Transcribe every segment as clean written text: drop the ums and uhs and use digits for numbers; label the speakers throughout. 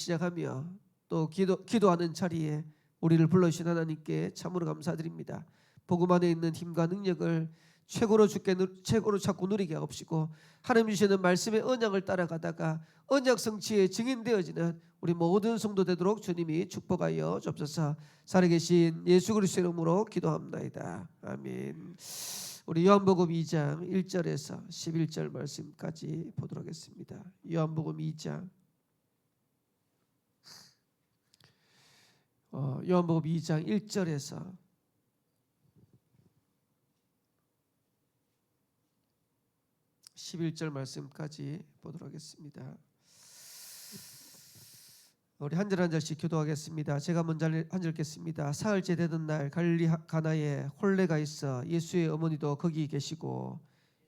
Speaker 1: 시작하며 또 기도하는 자리에 우리를 불러주신 하나님께 참으로 감사드립니다. 복음 안에 있는 힘과 능력을 최고로 찾고 누리게 하옵시고, 하나님 주시는 말씀의 언약을 따라가다가 언약 성취의 증인되어지는 우리 모든 성도 되도록 주님이 축복하여 주옵소서. 살아계신 예수 그리스도의 이름으로 기도합나이다. 아멘. 우리 요한복음 2장 1절에서 11절 말씀까지 보도록 하겠습니다. 요한복음 2장 요한복음 2장 1절에서 11절 말씀까지 보도록 하겠습니다. 우리 한 절 한 절씩 기도하겠습니다. 제가 먼저 한 절 읽겠습니다. 사흘째 되던 날 갈릴리 가나에 혼례가 있어 예수의 어머니도 거기 계시고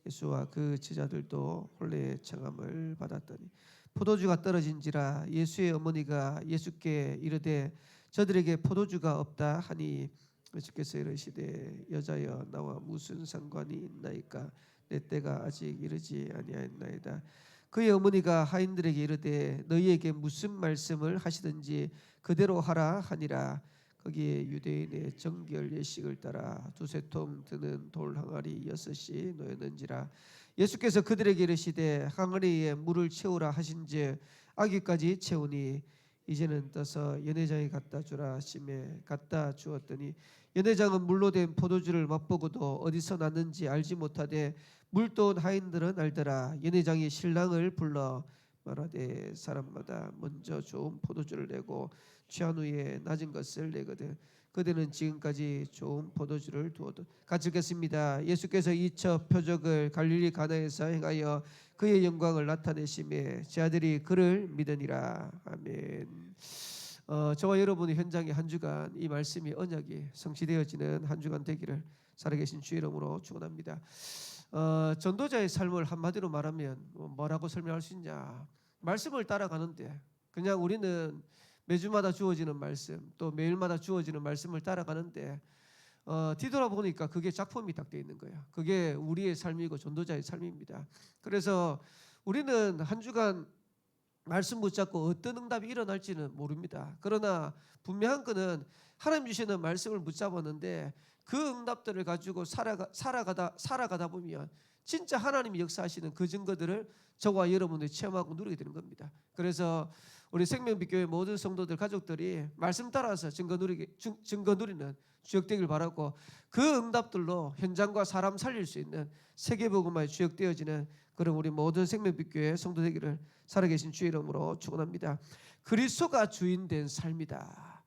Speaker 1: 예수와 그 제자들도 혼례의 청함을 받았더니 포도주가 떨어진지라 예수의 어머니가 예수께 이르되 저들에게 포도주가 없다 하니 예수께서 이르시되 여자여 나와 무슨 상관이 있나이까 내 때가 아직 이르지 아니하였나이다. 그의 어머니가 하인들에게 이르되 너희에게 무슨 말씀을 하시든지 그대로 하라 하니라. 거기에 유대인의 정결 예식을 따라 두세 통 드는 돌 항아리 6이 놓였는지라. 예수께서 그들에게 이르시되 항아리에 물을 채우라 하신즉 아기까지 채우니 이제는 떠서 연회장에 갖다 주라 하시매 갖다 주었더니 연회장은 물로 된 포도주를 맛보고도 어디서 났는지 알지 못하되 물도온 하인들은 알더라. 연회장이 신랑을 불러 말하되 사람마다 먼저 좋은 포도주를 내고 취한 후에 낮은 것을 내거든 그대는 지금까지 좋은 포도주를 두어도. 같이 읽겠습니다. 예수께서 이 첫 표적을 갈릴리 가나에서 행하여 그의 영광을 나타내시매 제 아들이 그를 믿으니라. 아멘. 저와 여러분의 현장에 한 주간 이 말씀이 언약이 성취되어지는 한 주간 되기를 살아계신 주의 이름으로 축원합니다. 전도자의 삶을 한마디로 말하면 뭐라고 설명할 수 있냐? 말씀을 따라가는데 그냥 우리는 매주마다 주어지는 말씀 또 매일마다 주어지는 말씀을 따라가는데 뒤돌아보니까 그게 작품이 딱 돼 있는 거예요. 그게 우리의 삶이고 전도자의 삶입니다. 그래서 우리는 한 주간 말씀 붙잡고 어떤 응답이 일어날지는 모릅니다. 그러나 분명한 것은 하나님 주시는 말씀을 붙잡았는데 그 응답들을 가지고 살아가다 보면 진짜 하나님이 역사하시는 그 증거들을 저와 여러분들이 체험하고 누리게 되는 겁니다. 그래서 우리 생명빛교회 모든 성도들 가족들이 말씀 따라서 증거 누리는 주역 되길 바라고 그 응답들로 현장과 사람 살릴 수 있는 세계복음화에 주역되어지는 그런 우리 모든 생명빛교회 성도 되기를 살아계신 주의 이름으로 축원합니다. 그리스도가 주인된 삶이다.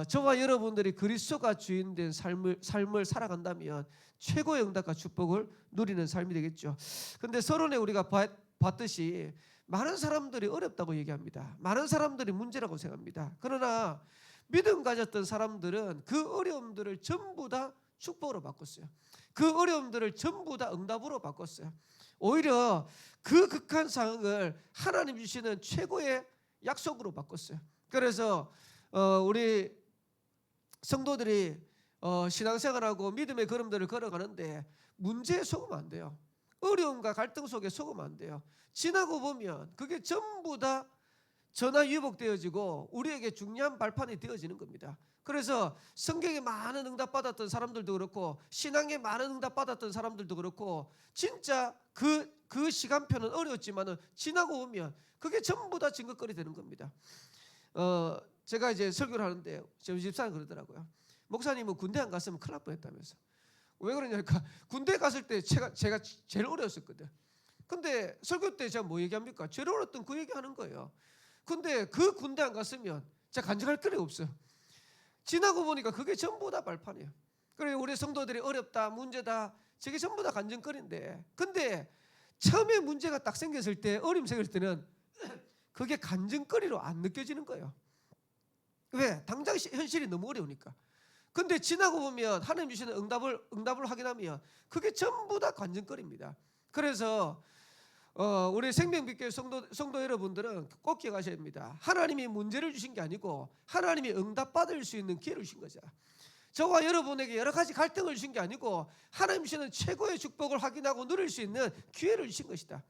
Speaker 1: 저와 여러분들이 그리스도가 주인된 삶을 살아간다면 최고의 응답과 축복을 누리는 삶이 되겠죠. 그런데 서론에 우리가 봤듯이 많은 사람들이 어렵다고 얘기합니다. 많은 사람들이 문제라고 생각합니다. 그러나 믿음 가졌던 사람들은 그 어려움들을 전부 다 축복으로 바꿨어요. 그 어려움들을 전부 다 응답으로 바꿨어요. 오히려 그 극한 상황을 하나님 주시는 최고의 약속으로 바꿨어요. 그래서 우리 성도들이 신앙생활하고 믿음의 걸음들을 걸어가는데 문제에 속으면 안 돼요. 어려움과 갈등 속에 속으면 안 돼요. 지나고 보면 그게 전부 다 전화위복되어지고 우리에게 중요한 발판이 되어지는 겁니다. 그래서 성경에 많은 응답받았던 사람들도 그렇고 신앙에 많은 응답받았던 사람들도 그렇고 진짜 그 시간표는 어려웠지만 지나고 보면 그게 전부 다 증거거리 되는 겁니다. 제가 이제 설교를 하는데 저희 집사는 그러더라고요. 목사님은 군대 안 갔으면 큰일 날 뻔했다면서. 왜 그러냐니까 군대 갔을 때 제가 제일 어려웠었거든. 근데 설교 때 제가 뭐 얘기합니까? 제일 어려웠던 그 얘기하는 거예요. 근데 그 군대 안 갔으면 제가 간증할 필요 없어요. 지나고 보니까 그게 전부 다 발판이에요. 그래 우리 성도들이 어렵다 문제다 저게 전부 다 간증거리인데 근데 처음에 문제가 딱 생겼을 때 어려움 생겼을 때는 그게 간증거리로 안 느껴지는 거예요. 왜? 당장 현실이 너무 어려우니까. 근데 지나고 보면 하나님 주시는 응답을 확인하면 그게 전부 다 간증거리입니다. 그래서 우리 생명빛교회 성도 여러분들은 꼭 기억하셔야 됩니다. 하나님이 문제를 주신 게 아니고 하나님이 응답받을 수 있는 기회를 주신 거죠. 저와 여러분에게 여러 가지 갈등을 주신 게 아니고 하나님 주시는 최고의 축복을 확인하고 누릴 수 있는 기회를 주신 것이다.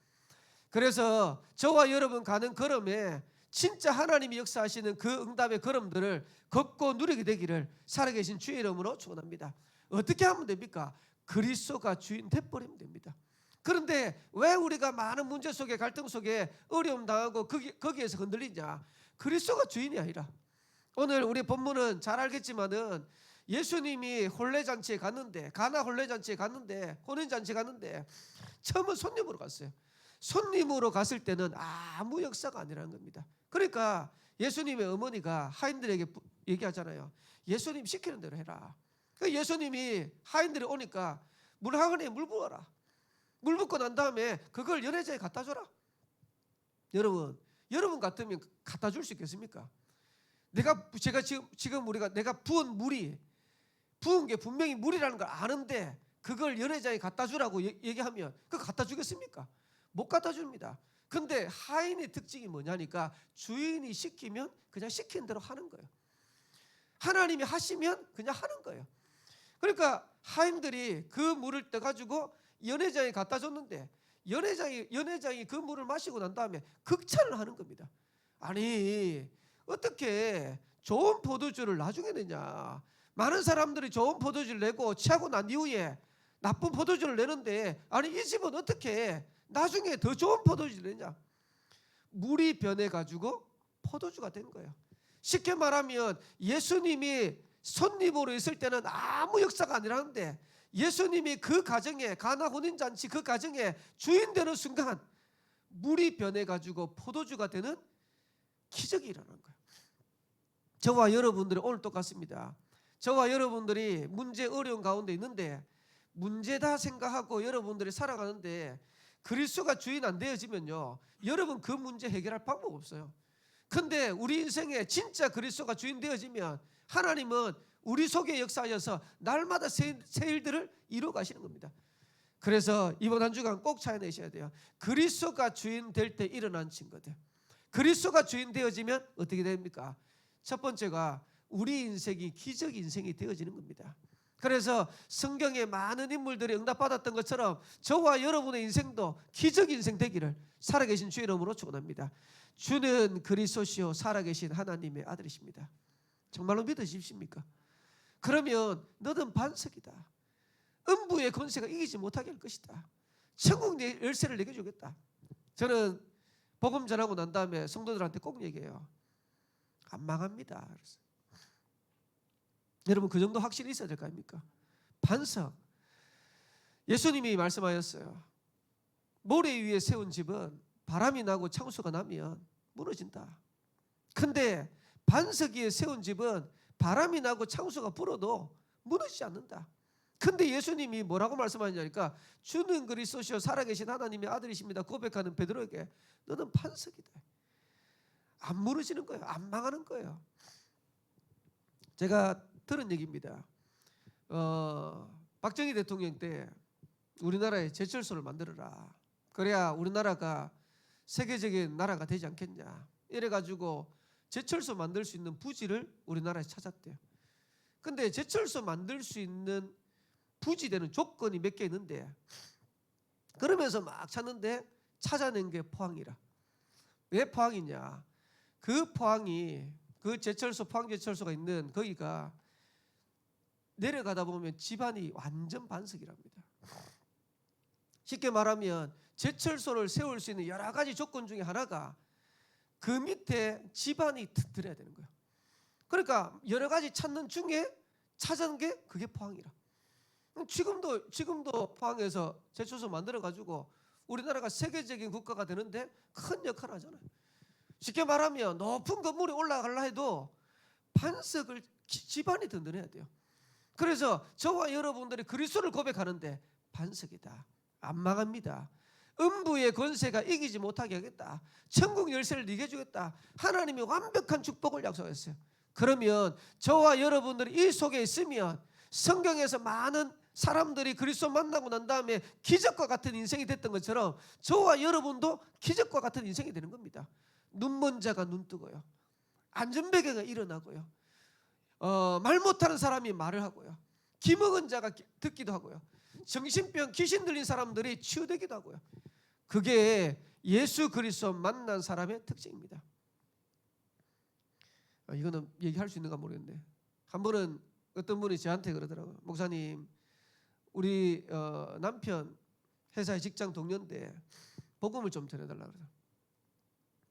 Speaker 1: 그래서 저와 여러분 가는 걸음에 진짜 하나님이 역사하시는 그 응답의 걸음들을 걷고 누리게 되기를 살아계신 주의 이름으로 축원합니다. 어떻게 하면 됩니까? 그리스도가 주인 돼버리면 됩니다. 그런데 왜 우리가 많은 문제 속에, 갈등 속에 어려움 당하고 거기에서 흔들리냐? 그리스도가 주인이 아니라. 오늘 우리 본문은 잘 알겠지만은 예수님이 혼례잔치에 갔는데, 가나 혼례잔치에 갔는데, 혼인잔치에 갔는데 처음은 손님으로 갔어요. 손님으로 갔을 때는 아무 역사가 아니라는 겁니다. 그러니까 예수님의 어머니가 하인들에게 얘기하잖아요. 예수님 시키는 대로 해라. 그러니까 예수님이 하인들이 오니까 물하거니에 물 부어라. 물 붓고 난 다음에 그걸 연회장에 갖다 줘라. 여러분 같으면 갖다 줄 수 있겠습니까? 제가 지금 내가 부은 물이, 부은 게 분명히 물이라는 걸 아는데 그걸 연회장에 갖다 주라고 얘기하면 그거 갖다 주겠습니까? 못 갖다 줍니다. 근데 하인의 특징이 뭐냐니까 주인이 시키면 그냥 시키는 대로 하는 거예요. 하나님이 하시면 그냥 하는 거예요. 그러니까 하인들이 그 물을 떠가지고 연회장에 갖다 줬는데 연회장이 그 물을 마시고 난 다음에 극찬을 하는 겁니다. 아니 어떻게 좋은 포도주를 나중에 내냐? 많은 사람들이 좋은 포도주를 내고 취하고 난 이후에 나쁜 포도주를 내는데 아니 이 집은 어떻게 나중에 더 좋은 포도주를 내냐? 물이 변해가지고 포도주가 된 거예요. 쉽게 말하면 예수님이 손님으로 있을 때는 아무 역사가 아니라는데 예수님이 그 가정에, 가나 혼인잔치 그 가정에 주인 되는 순간 물이 변해가지고 포도주가 되는 기적이 일어나는 거예요. 저와 여러분들이 오늘 똑같습니다. 저와 여러분들이 문제 어려운 가운데 있는데 문제다 생각하고 여러분들이 살아가는데 그리스도가 주인 안 되어지면요, 여러분 그 문제 해결할 방법 없어요. 근데 우리 인생에 진짜 그리스도가 주인 되어지면 하나님은 우리 속에 역사하셔서 날마다 새 일들을 이루어 가시는 겁니다. 그래서 이번 한 주간 꼭 찾아내셔야 돼요. 그리스도가 주인 될 때 일어난 증거들. 그리스도가 주인 되어지면 어떻게 됩니까? 첫 번째가 우리 인생이 기적 인생이 되어지는 겁니다. 그래서 성경에 많은 인물들이 응답받았던 것처럼 저와 여러분의 인생도 기적 인생 되기를 살아계신 주의 이름으로 축원합니다. 주는 그리스도시요 살아계신 하나님의 아들이십니다. 정말로 믿으십니까? 그러면 너는 반석이다. 음부의 권세가 이기지 못하게 할 것이다. 천국 내 열쇠를 내게 주겠다. 저는 복음 전하고 난 다음에 성도들한테 꼭 얘기해요. 안 망합니다. 그래서. 여러분 그 정도 확신이 있어야 될 거 아닙니까? 반석. 예수님이 말씀하셨어요. 모래 위에 세운 집은 바람이 나고 창수가 나면 무너진다. 근데 반석 위에 세운 집은 바람이 나고 창수가 불어도 무너지지 않는다. 근데 예수님이 뭐라고 말씀하셨냐니까 주는 그리스도시요 살아계신 하나님의 아들이십니다 고백하는 베드로에게 너는 반석이다. 안 무너지는 거예요. 안 망하는 거예요. 제가 들은 얘기입니다. 박정희 대통령 때 우리나라에 제철소를 만들어라. 그래야 우리나라가 세계적인 나라가 되지 않겠냐. 이래가지고 제철소 만들 수 있는 부지를 우리나라에 찾았대요. 근데 제철소 만들 수 있는 부지되는 조건이 몇 개 있는데 그러면서 막 찾는데 찾아낸 게 포항이라. 왜 포항이냐? 그 포항이 그 제철소 포항제철소가 있는 거기가 내려가다 보면 집안이 완전 반석이랍니다. 쉽게 말하면 제철소를 세울 수 있는 여러 가지 조건 중에 하나가 그 밑에 집안이 튼튼해야 되는 거예요. 그러니까 여러 가지 찾는 중에 찾은 게 그게 포항이라. 지금도 포항에서 제철소 만들어가지고 우리나라가 세계적인 국가가 되는데 큰 역할을 하잖아요. 쉽게 말하면 높은 건물에 올라가려 해도 반석을 집안이 든든해야 돼요. 그래서 저와 여러분들이 그리스도를 고백하는데 반석이다. 안 망합니다. 음부의 권세가 이기지 못하게 하겠다. 천국 열쇠를 네게 주겠다. 하나님이 완벽한 축복을 약속했어요. 그러면 저와 여러분들이 이 속에 있으면 성경에서 많은 사람들이 그리스도 만나고 난 다음에 기적과 같은 인생이 됐던 것처럼 저와 여러분도 기적과 같은 인생이 되는 겁니다. 눈먼 자가 눈 뜨고요. 안전베개가 일어나고요. 말 못하는 사람이 말을 하고요. 기먹은 자가 듣기도 하고요. 정신병 귀신 들린 사람들이 치유되기도 하고요. 그게 예수 그리스도 만난 사람의 특징입니다. 이거는 얘기할 수 있는가 모르겠네. 한 번은 어떤 분이 저한테 그러더라고요. 목사님, 우리 남편 회사의 직장 동료인데 복음을 좀 전해달라고 그래요.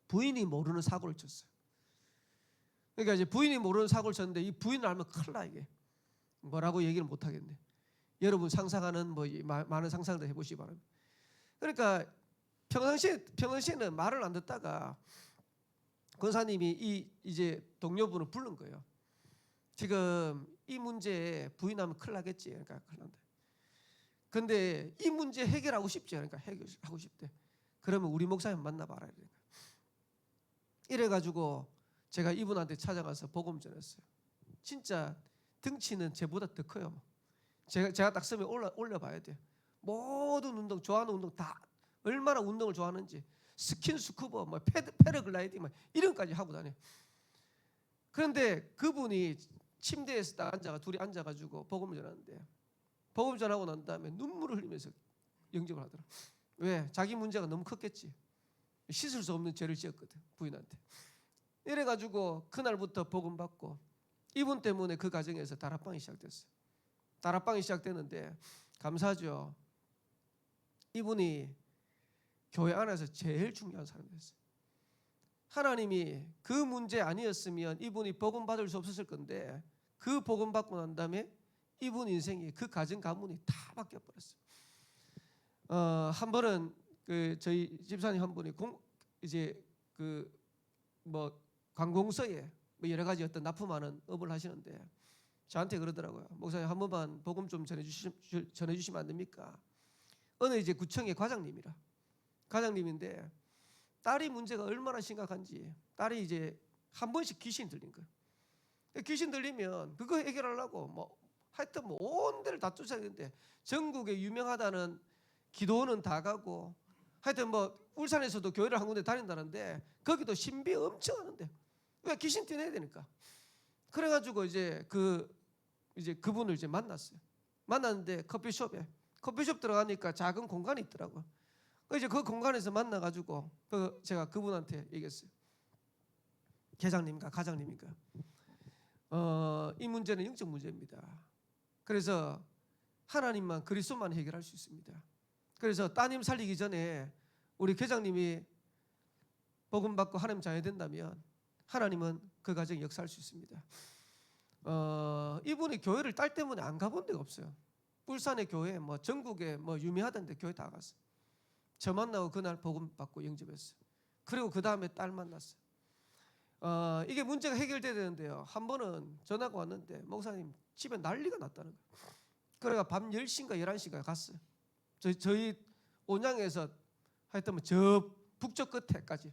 Speaker 1: 부인이 모르는 사고를 쳤어요. 그러니까 이제 부인이 모르는 사고를 쳤는데 이 부인을 알면 큰일 나. 이게 뭐라고 얘기를 못 하겠네. 여러분 상상하는 뭐 많은 상상들 해보시기 바랍니다. 그러니까 평상시에는 말을 안 듣다가 권사님이 이제 동료분을 부른 거예요. 지금 이 문제에 부인하면 큰일 나겠지. 그러니까 큰일 난다. 근데 이 문제 해결하고 싶지. 그러니까 해결하고 싶대. 그러면 우리 목사님 만나봐라. 이래가지고 제가 이분한테 찾아가서 복음 전했어요. 진짜 등치는 제보다 더 커요. 제가 딱 쓰면 올려봐야 돼요. 모든 운동, 좋아하는 운동 다 얼마나 운동을 좋아하는지 스킨스쿠버, 뭐 패러글라이딩 뭐 이런까지 하고 다녀요. 그런데 그분이 침대에서 딱 둘이 앉아가지고 복음을 전하는데 복음 전하고 난 다음에 눈물을 흘리면서 영접을 하더라. 왜? 자기 문제가 너무 컸겠지. 씻을 수 없는 죄를 지었거든 부인한테. 이래가지고 그날부터 복음 받고 이분 때문에 그 가정에서 다락방이 시작됐어요. 다락방이 시작되는데 감사하죠. 이분이 교회 안에서 제일 중요한 사람이 됐어요. 하나님이 그 문제 아니었으면 이분이 복음 받을 수 없었을 건데 그 복음 받고 난 다음에 이분 인생이 그 가정 가문이 다 바뀌어 버렸어요. 한 번은 저희 집사님 한 분이 이제 뭐 관공서에 뭐 여러 가지 어떤 납품하는 업을 하시는데 저한테 그러더라고요. 목사님 한 번만 복음 좀 전해주시면 안 됩니까? 어느 이제 구청의 과장님인데 딸이 문제가 얼마나 심각한지 딸이 이제 한 번씩 귀신 들린 거예요. 귀신 들리면 그거 해결하려고 뭐 하여튼 뭐 온 데를 다 쫓아다니는데 전국에 유명하다는 기도원은 다 가고 하여튼 뭐 울산에서도 교회를 한 군데 다닌다는데 거기도 신비 엄청 하는데 왜 귀신 떼내야 되니까. 그래가지고 이제 그분을 이제 만났어요. 만났는데 커피숍 들어가니까 작은 공간이 있더라고요. 이제 그 공간에서 만나가지고 제가 그분한테 얘기했어요. 과장님인가 이 문제는 영적 문제입니다. 그래서 하나님만 그리스도만 해결할 수 있습니다. 그래서 따님 살리기 전에 우리 회장님이 복음 받고 하나님 자녀 된다면 하나님은 그 가정에 역사할 수 있습니다. 이분이 교회를 딸 때문에 안 가본 데가 없어요. 울산의 교회 뭐 전국에 뭐 유명하던데 교회 다 갔어요. 저 만나고 그날 복음 받고 영접했어요. 그리고 그 다음에 딸 만났어요. 이게 문제가 해결돼야 되는데요. 한 번은 전화가 왔는데 목사님 집에 난리가 났다는 거예요. 그래가 밤 10시인가 11시인가 갔어요. 저희 온양에서 하여튼 뭐 저 북쪽 끝에까지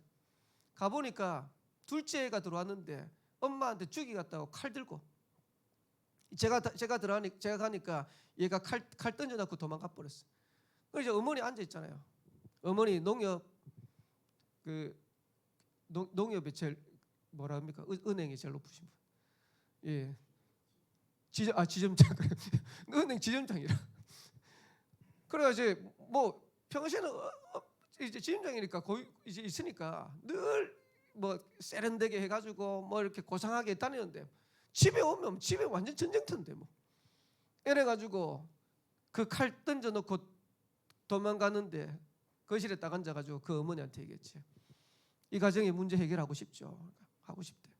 Speaker 1: 가보니까 둘째가 들어왔는데 엄마한테 죽이 갔다고 칼 들고 제가 가니까 얘가 칼 던져놓고 도망가 버렸어요. 그래서 이제 어머니 앉아 있잖아요. 어머니 농협에 제일 뭐라 합니까? 은행이 제일 높으신 분. 예. 지점장. 은행 지점장이라. 그래가 이제 뭐 평소에는 이제 지점장이니까 거기 이제 있으니까 늘 뭐 세련되게 해가지고 뭐 이렇게 고상하게 다니는데 집에 오면 집에 완전 전쟁터인데 뭐 이래가지고 그 칼 던져놓고 도망가는데 거실에 딱 앉아가지고 그 어머니한테 얘기했지. 이 가정의 문제 해결하고 싶죠. 하고 싶대.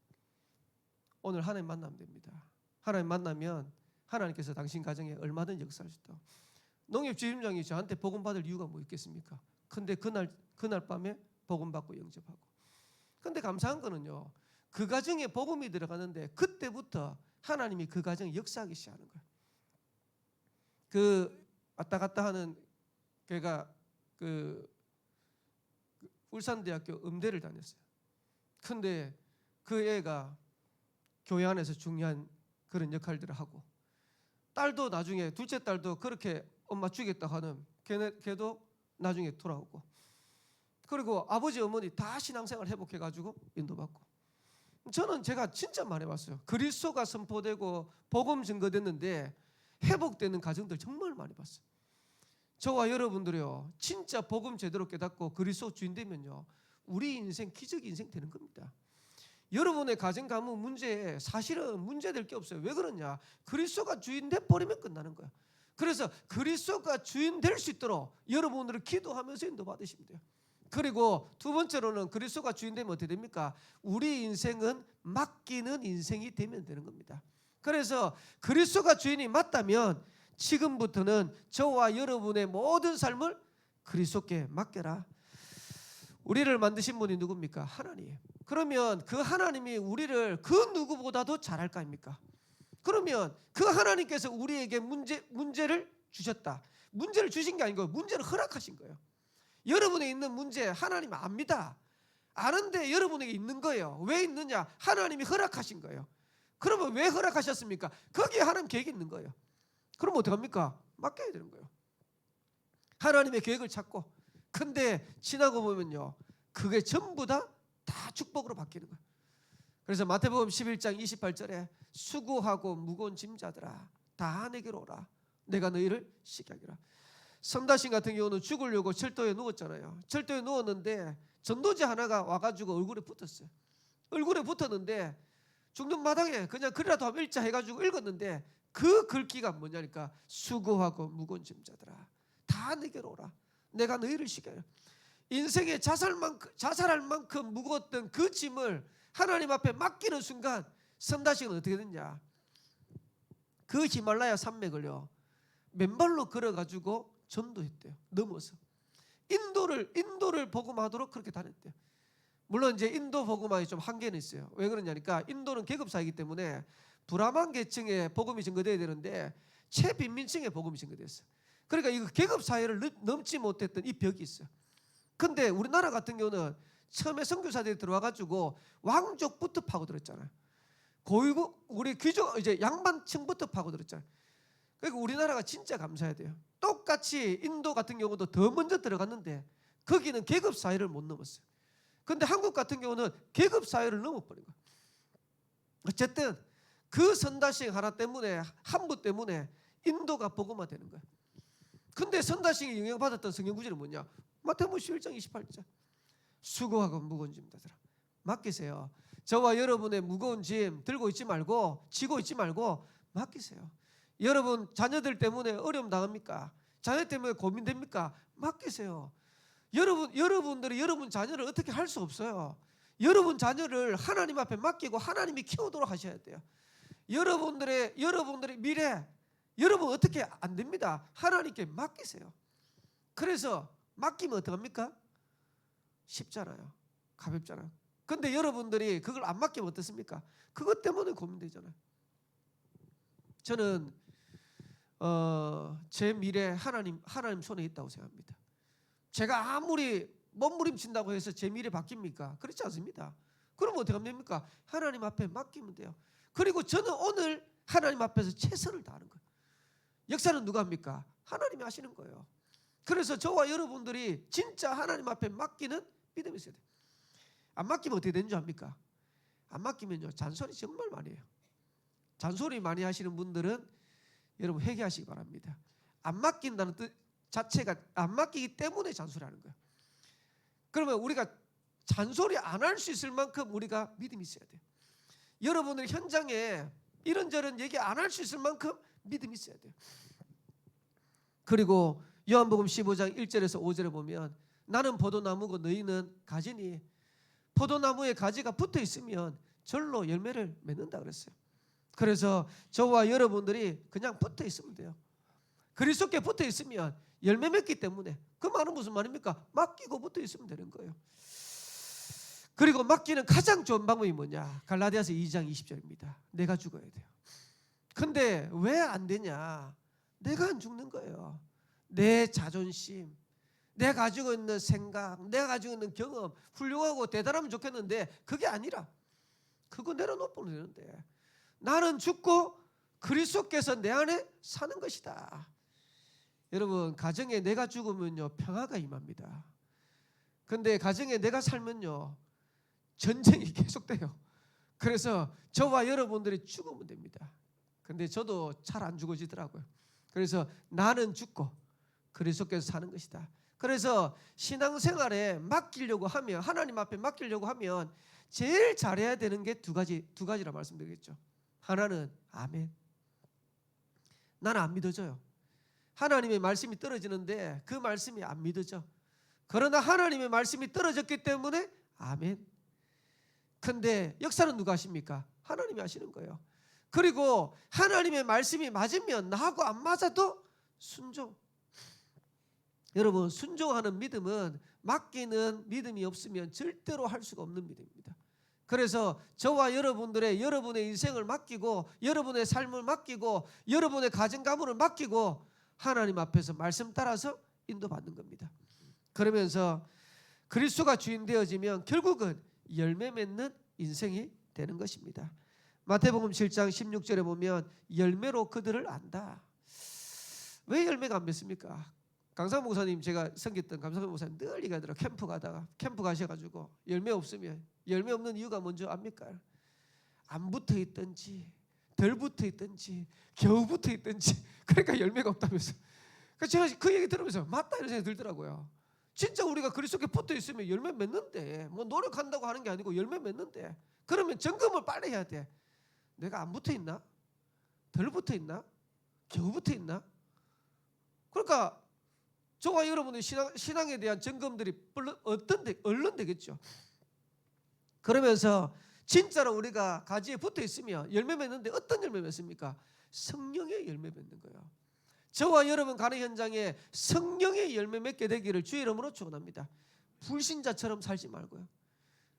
Speaker 1: 오늘 하나님 만나면 됩니다. 하나님 만나면 하나님께서 당신 가정에 얼마든지 역사할 수 있다. 농협지점장이 저한테 복음 받을 이유가 뭐 있겠습니까? 근데 그날 밤에 복음 받고 영접하고. 근데 감사한 거는요. 그 가정에 복음이 들어가는데 그때부터 하나님이 그 가정에 역사하기 시작하는 거예요. 그 왔다 갔다 하는 걔가 울산대학교 음대를 다녔어요. 근데 그 애가 교회 안에서 중요한 그런 역할들을 하고 딸도 나중에 둘째 딸도 그렇게 엄마 죽였다 하는 걔도 나중에 돌아오고 그리고 아버지 어머니 다 신앙생활 회복해가지고 인도받고 저는 제가 진짜 많이 봤어요. 그리스도가 선포되고 복음 증거됐는데 회복되는 가정들 정말 많이 봤어요. 저와 여러분들이요 진짜 복음 제대로 깨닫고 그리스도 주인 되면요 우리 인생 기적 인생 되는 겁니다. 여러분의 가정 가문 문제에 사실은 문제될 게 없어요. 왜 그러냐? 그리스도가 주인 돼 버리면 끝나는 거야. 그래서 그리스도가 주인 될 수 있도록 여러분들을 기도하면서 인도받으시면 돼요. 그리고 두 번째로는 그리스도가 주인 되면 어떻게 됩니까? 우리 인생은 맡기는 인생이 되면 되는 겁니다. 그래서 그리스도가 주인이 맞다면 지금부터는 저와 여러분의 모든 삶을 그리스도께 맡겨라. 우리를 만드신 분이 누굽니까? 하나님. 그러면 그 하나님이 우리를 그 누구보다도 잘할 거 아닙니까? 그러면 그 하나님께서 우리에게 문제를 주셨다. 문제를 주신 게 아니고 문제를 허락하신 거예요. 여러분에 있는 문제 하나님 압니다. 아는데 여러분에게 있는 거예요. 왜 있느냐? 하나님이 허락하신 거예요. 그러면 왜 허락하셨습니까? 거기에 하나님 계획이 있는 거예요. 그럼 어떡합니까? 맡겨야 되는 거예요. 하나님의 계획을 찾고. 근데 지나고 보면요, 그게 전부 다 축복으로 바뀌는 거예요. 그래서 마태복음 11장 28절에 수고하고 무거운 짐자들아 다 내게로 오라. 내가 너희를 쉬게 하리라. 성다신 같은 경우는 죽으려고 철도에 누웠잖아요. 철도에 누웠는데 전도지 하나가 와가지고 얼굴에 붙었어요. 얼굴에 붙었는데 죽는 마당에 그냥 글이라도 한번 읽자 해가지고 읽었는데 그 글귀가 뭐냐니까 수고하고 무거운 짐자들아 다 내게로 오라. 내가 너희를 쉬게 하리라. 인생에 자살할 만큼 무거웠던 그 짐을 하나님 앞에 맡기는 순간 선다식은 어떻게 됐냐? 그 히말라야 산맥을요 맨발로 걸어가지고 전도했대요. 넘어서 인도를 복음하도록 그렇게 다녔대요. 물론 이제 인도 복음화에 좀 한계는 있어요. 왜 그러냐니까 인도는 계급사이기 때문에 불암한 계층에 복음이 전거돼야 되는데 최빈민층에 복음이 전거됐어요. 그러니까 이거 계급사회를 넘지 못했던 이 벽이 있어요. 근데 우리나라 같은 경우는 처음에 선교사들이 들어와가지고 왕족부터 파고들었잖아요. 고위국 우리 귀족 이제 양반층부터 파고들었잖아요. 그러니까 우리나라가 진짜 감사해야 돼요. 똑같이 인도 같은 경우도 더 먼저 들어갔는데 거기는 계급 사회를 못 넘었어요. 근데 한국 같은 경우는 계급 사회를 넘어버린 거예요. 어쨌든 그 선다식 하나 때문에 한부 때문에 인도가 복음화되는 거예요. 근데 선다식이 영향받았던 성경 구절은 뭐냐? 마태복음 11장 28절 수고하고 무거운 짐자들아 맡기세요. 저와 여러분의 무거운 짐 들고 있지 말고 지고 있지 말고 맡기세요. 여러분 자녀들 때문에 어려움 당합니까? 자녀 때문에 고민됩니까? 맡기세요. 여러분들이 여러분 자녀를 어떻게 할 수 없어요. 여러분 자녀를 하나님 앞에 맡기고 하나님이 키우도록 하셔야 돼요. 여러분들의 미래 여러분 어떻게 안 됩니다. 하나님께 맡기세요. 그래서 맡기면 어떡합니까? 쉽잖아요. 가볍잖아요. 근데 여러분들이 그걸 안 맡기면 어떻습니까? 그것 때문에 고민되잖아요. 저는 제 미래 하나님 손에 있다고 생각합니다. 제가 아무리 몸부림친다고 해서 제 미래 바뀝니까? 그렇지 않습니다. 그럼 어떻게 하면 됩니까? 하나님 앞에 맡기면 돼요. 그리고 저는 오늘 하나님 앞에서 최선을 다하는 거예요. 역사는 누가 합니까? 하나님이 하시는 거예요. 그래서 저와 여러분들이 진짜 하나님 앞에 맡기는 믿음이 있어야 돼요. 안 맡기면 어떻게 되는 줄 압니까? 안 맡기면요 잔소리 정말 많이 해요. 잔소리 많이 하시는 분들은 여러분 회개하시기 바랍니다. 안 맡긴다는 뜻 자체가 안 맡기기 때문에 잔소리하는 거예요. 그러면 우리가 잔소리 안 할 수 있을 만큼 우리가 믿음이 있어야 돼요. 여러분들 현장에 이런저런 얘기 안 할 수 있을 만큼 믿음이 있어야 돼요. 그리고 요한복음 15장 1절에서 5절에 보면 나는 포도나무고 너희는 가지니 포도나무에 가지가 붙어 있으면 절로 열매를 맺는다 그랬어요. 그래서 저와 여러분들이 그냥 붙어 있으면 돼요. 그리스도께 붙어 있으면 열매 맺기 때문에 그 말은 무슨 말입니까? 맡기고 붙어 있으면 되는 거예요. 그리고 맡기는 가장 좋은 방법이 뭐냐? 갈라디아서 2장 20절입니다. 내가 죽어야 돼요. 근데 왜 안 되냐? 내가 안 죽는 거예요. 내 자존심, 내가 가지고 있는 생각, 내가 가지고 있는 경험 훌륭하고 대단하면 좋겠는데 그게 아니라 그거 내려놓으면 되는데 나는 죽고 그리스도께서 내 안에 사는 것이다. 여러분 가정에 내가 죽으면요 평화가 임합니다. 근데 가정에 내가 살면요 전쟁이 계속돼요. 그래서 저와 여러분들이 죽으면 됩니다. 근데 저도 잘 안 죽어지더라고요. 그래서 나는 죽고 그리스도께서 사는 것이다. 그래서 신앙생활에 맡기려고 하면 하나님 앞에 맡기려고 하면 제일 잘해야 되는 게 두 가지라 말씀드리겠죠. 하나는 아멘. 나는 안 믿어져요. 하나님의 말씀이 떨어지는데 그 말씀이 안 믿어져. 그러나 하나님의 말씀이 떨어졌기 때문에 아멘. 근데 역사는 누가 하십니까? 하나님이 하시는 거예요. 그리고 하나님의 말씀이 맞으면 나하고 안 맞아도 순종. 여러분, 순종하는 믿음은 맡기는 믿음이 없으면 절대로 할 수가 없는 믿음입니다. 그래서 저와 여러분의 인생을 맡기고, 여러분의 삶을 맡기고, 여러분의 가정 가문을 맡기고 하나님 앞에서 말씀 따라서 인도받는 겁니다. 그러면서 그리스도가 주인 되어지면 결국은 열매 맺는 인생이 되는 것입니다. 마태복음 7장 16절에 보면 열매로 그들을 안다. 왜 열매가 안 맺습니까? 강상 목사님, 제가 섬겼던 강상 목사님 늘 얘기하더라고요. 캠프 가셔가지고 열매 없으면, 열매 없는 이유가 뭔지 압니까? 안 붙어 있든지 덜 붙어 있든지 겨우 붙어 있든지, 그러니까 열매가 없다면서. 그러니까 제가 그 얘기 들으면서 맞다 이런 생각이 들더라고요. 진짜 우리가 그리스도께 붙어 있으면 열매 맺는데, 뭐 노력한다고 하는 게 아니고 열매 맺는데, 그러면 점검을 빨리 해야 돼. 내가 안 붙어 있나? 덜 붙어 있나? 겨우 붙어 있나? 그러니까 저와 여러분의 신앙에 대한 점검들이 얼른 되겠죠. 그러면서 진짜로 우리가 가지에 붙어 있으면 열매 맺는데 어떤 열매 맺습니까? 성령의 열매 맺는 거예요. 저와 여러분 가는 현장에 성령의 열매 맺게 되기를 주의 이름으로 축원합니다. 불신자처럼 살지 말고요.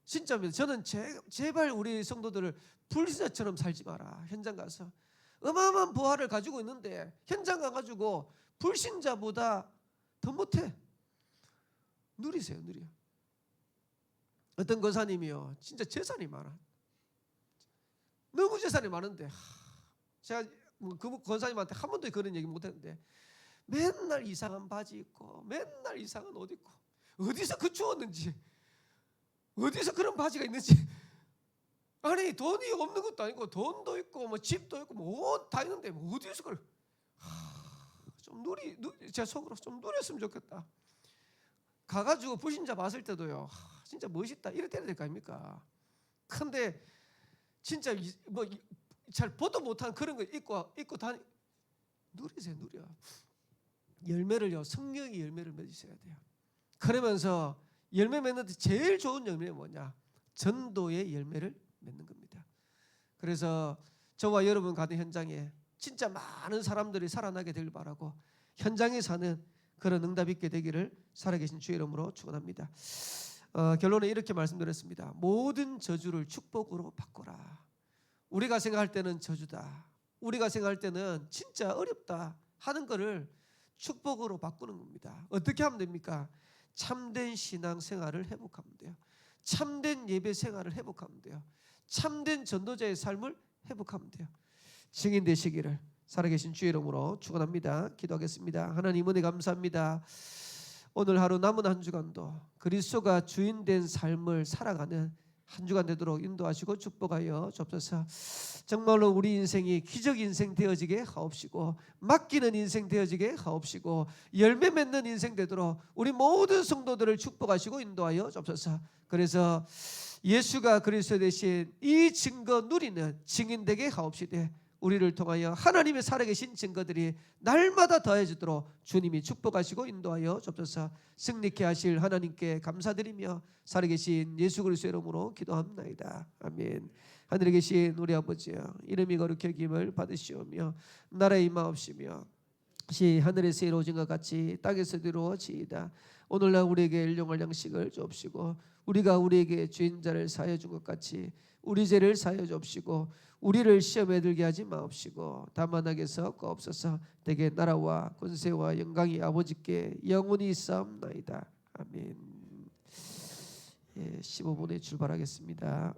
Speaker 1: 진짜입니다. 저는 제발 우리 성도들을 불신자처럼 살지 마라. 현장 가서 어마어마한 부활을 가지고 있는데 현장 가가지고 불신자보다 더 못해. 누리세요. 누려. 어떤 권사님이요, 진짜 재산이 많아. 너무 재산이 많은데 제가 그 권사님한테 한 번도 그런 얘기 못했는데 맨날 이상한 바지 입고 맨날 이상한 옷 입고, 어디서 그 주웠는지, 어디서 그런 바지가 있는지. 아니 돈이 없는 것도 아니고 돈도 있고 뭐 집도 있고 뭐 옷 다 있는데 뭐 어디서 그걸 좀 제 속으로 좀 누렸으면 좋겠다. 가가지고 불신자 봤을 때도요, 진짜 멋있다 이럴 때는 될 거 아닙니까? 근데 진짜 뭐 잘 보도 못한 그런 거 입고 다니. 누리세요. 누려. 열매를요, 성령의 열매를 맺으셔야 돼요. 그러면서 열매 맺는데 제일 좋은 열매는 뭐냐? 전도의 열매를 맺는 겁니다. 그래서 저와 여러분 가는 현장에 진짜 많은 사람들이 살아나게 되길 바라고, 현장에 사는 그런 응답 있게 되기를 살아계신 주의 이름으로 축원합니다. 결론은 이렇게 말씀드렸습니다. 모든 저주를 축복으로 바꿔라. 우리가 생각할 때는 저주다, 우리가 생각할 때는 진짜 어렵다 하는 거를 축복으로 바꾸는 겁니다. 어떻게 하면 됩니까? 참된 신앙 생활을 회복하면 돼요. 참된 예배 생활을 회복하면 돼요. 참된 전도자의 삶을 회복하면 돼요. 증인 되시기를 살아계신 주의 이름으로 축원합니다. 기도하겠습니다. 하나님 은혜 감사합니다. 오늘 하루 남은 한 주간도 그리스도가 주인 된 삶을 살아가는 한 주간 되도록 인도하시고 축복하여 주옵소서. 정말로 우리 인생이 기적 인생 되어지게 하옵시고, 맡기는 인생 되어지게 하옵시고, 열매 맺는 인생 되도록 우리 모든 성도들을 축복하시고 인도하여 주옵소서. 그래서 예수가 그리스도 대신 이 증거 누리는 증인 되게 하옵시되, 우리를 통하여 하나님의 살아계신 증거들이 날마다 더해지도록 주님이 축복하시고 인도하여 주옵소서. 승리케 하실 하나님께 감사드리며 살아계신 예수 그리스도의 이름으로 기도합나이다. 아멘. 하늘에 계신 우리 아버지여, 이름이 거룩히 여김을 받으시오며 나라의 임하옵시며 시 하늘에서 이루어진 것 같이 땅에서도 이루어지이다. 오늘날 우리에게 일용할 양식을 주옵시고, 우리가 우리에게 주인자를 사하여 준 것 같이 우리 죄를 사하여 주옵시고, 우리를 시험에 들게 하지 마옵시고 다만 악에서 구하옵소서. 대개 나라와 권세와 영광이 아버지께 영원히 있사옵나이다. 아멘. 15분에 출발하겠습니다.